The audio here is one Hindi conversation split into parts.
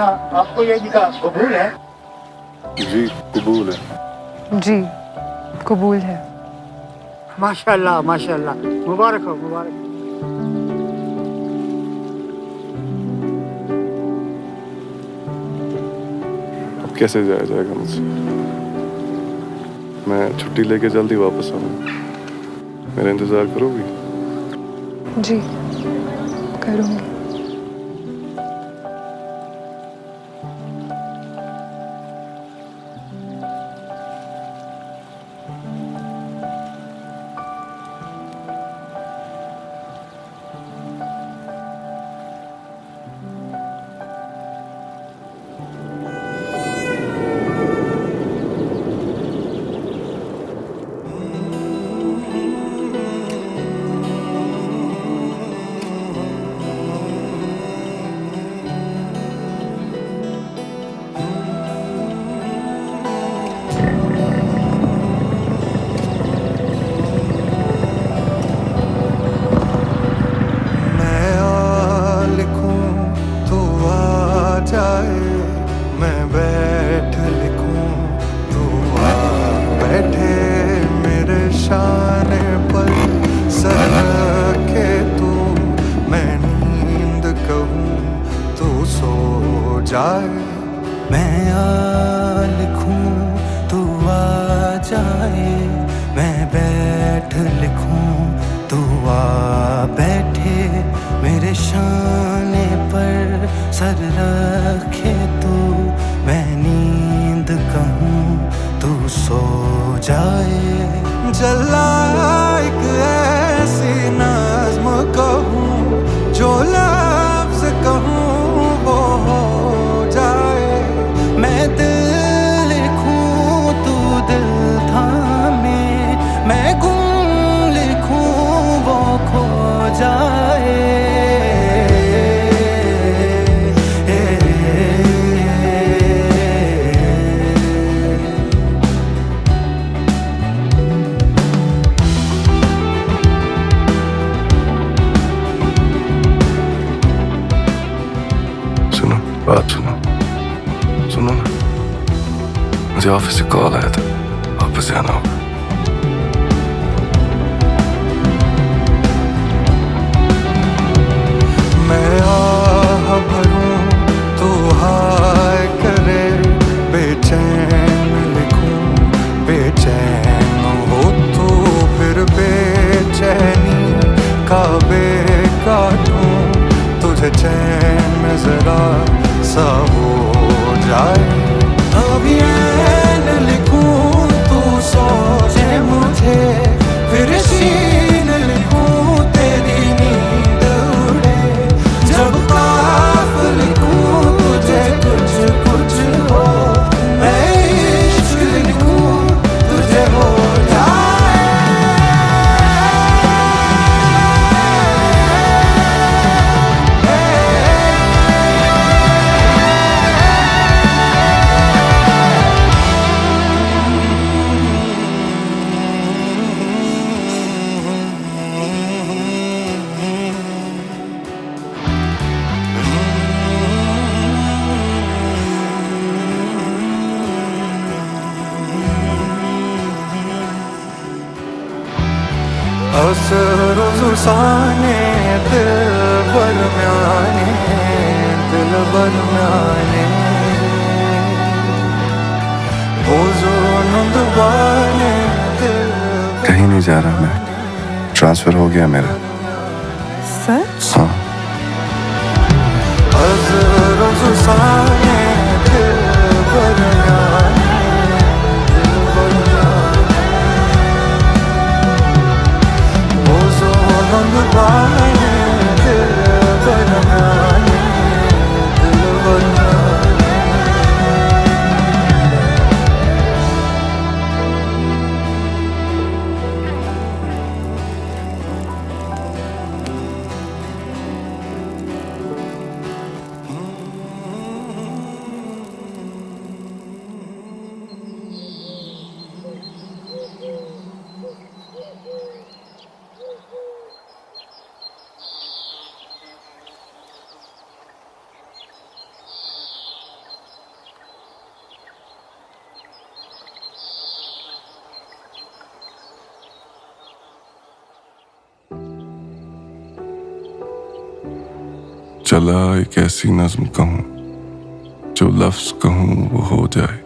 क्या आपको ये निकाह कबूल है? जी कबूल है। जी कबूल है। माशाल्लाह माशाल्लाह, मुबारक हो मुबारक। अब कैसे जाया जाएगा मुझसे? मैं छुट्टी लेके जल्दी वापस आऊंगा। मेरा इंतजार करोगी? जी करूँगी। मैं बैठ लिखूं तू आ बैठे मेरे शाने पर सर रखे तू, मैं नींद कहूं तू सो जाए। मैं आ लिखूं तू आ जाए, मैं बैठ लिखूं तू आ बैठे मेरे शाने पर सर रखे तू, मैं नींद कहूं तू सो जाए। जला एक ऐसी नज़्म कहूं जो लफ्ज़ कहूं वो हो जाए। मैं दिल लिखूं तू दिल थामे, मैं गुम लिखूं वो खो जाए। बात सुनो सुनो ना, मुझे ऑफिस से कॉल आया था, वापस जाना होगा। मैं आह भरूं तो हाय करे, बेचैन लिखूं बेचैन हो तो फिर बेचैनी का काटूं, तुझे चैन जरा सा हो जाए। अभी ऐन लिखूं तू सोचे मुझे, फिर शीन लिखूं तेरी नींद उड़े। जब काफ लिखूं तुझे कुछ कुछ हो, मैं इश्क लिखूं तुझे हो जाए। असरुसाने दिल बरम्याने, दिल बरम्याने नुंदवाने दिल। कहीं नहीं जा रहा मैं, ट्रांसफर हो गया मेरा। सच? हाँ। असरुसाने दिल बरम्याने, दिल बरम्याने नुंदवाने दिल बरम्याने, दिल बरम्याने। भला एक ऐसी नज्म कहूं जो लफ्ज कहूं वो हो जाए,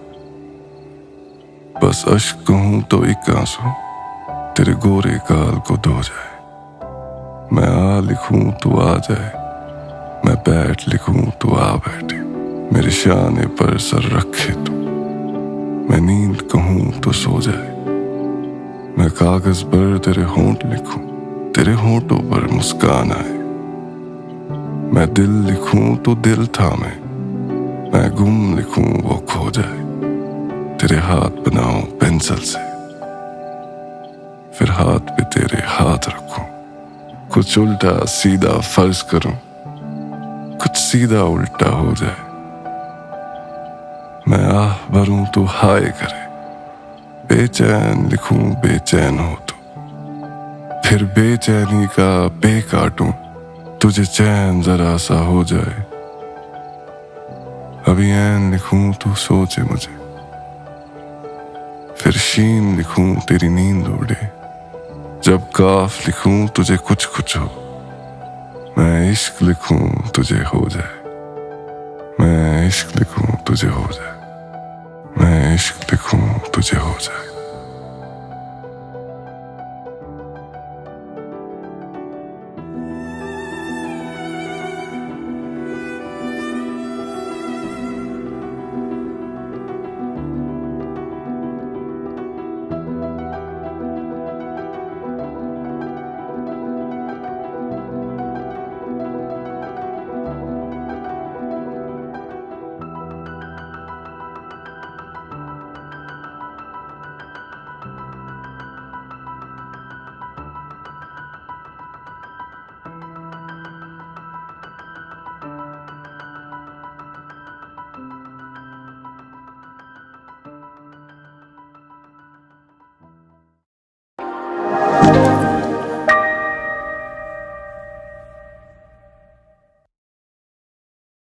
बस अश्क कहूं तो एक आंसू तेरे गोरे गाल को धो जाए। मैं आ लिखूं तो आ जाए, मैं बैठ लिखूं तो आ बैठे, मेरे शाने पर सर रखे तो मैं नींद कहूं तो सो जाए। मैं कागज पर तेरे होंठ लिखूं, तेरे होंठों पर मुस्कान आए। मैं दिल लिखूं तो दिल थामे, मैं गुम लिखूं वो खो जाए। तेरे हाथ बनाऊं पेंसिल से, फिर हाथ पे तेरे हाथ रखूं। कुछ उल्टा सीधा फर्ज करूं, कुछ सीधा उल्टा हो जाए। मैं आह भरूं तो हाय करे, बेचैन लिखूं बेचैन हो तो, फिर बेचैनी का बे काटूं तुझे चैन जरा सा हो जाए। अभी ऐन लिखूं तू सोचे मुझे, फिर शीन लिखूं तेरी नींद उड़े। जब काफ लिखूं तुझे कुछ कुछ हो, मैं इश्क लिखूं तुझे हो जाए। मैं इश्क लिखूं तुझे हो जाए, मैं इश्क लिखूं तुझे हो जाए।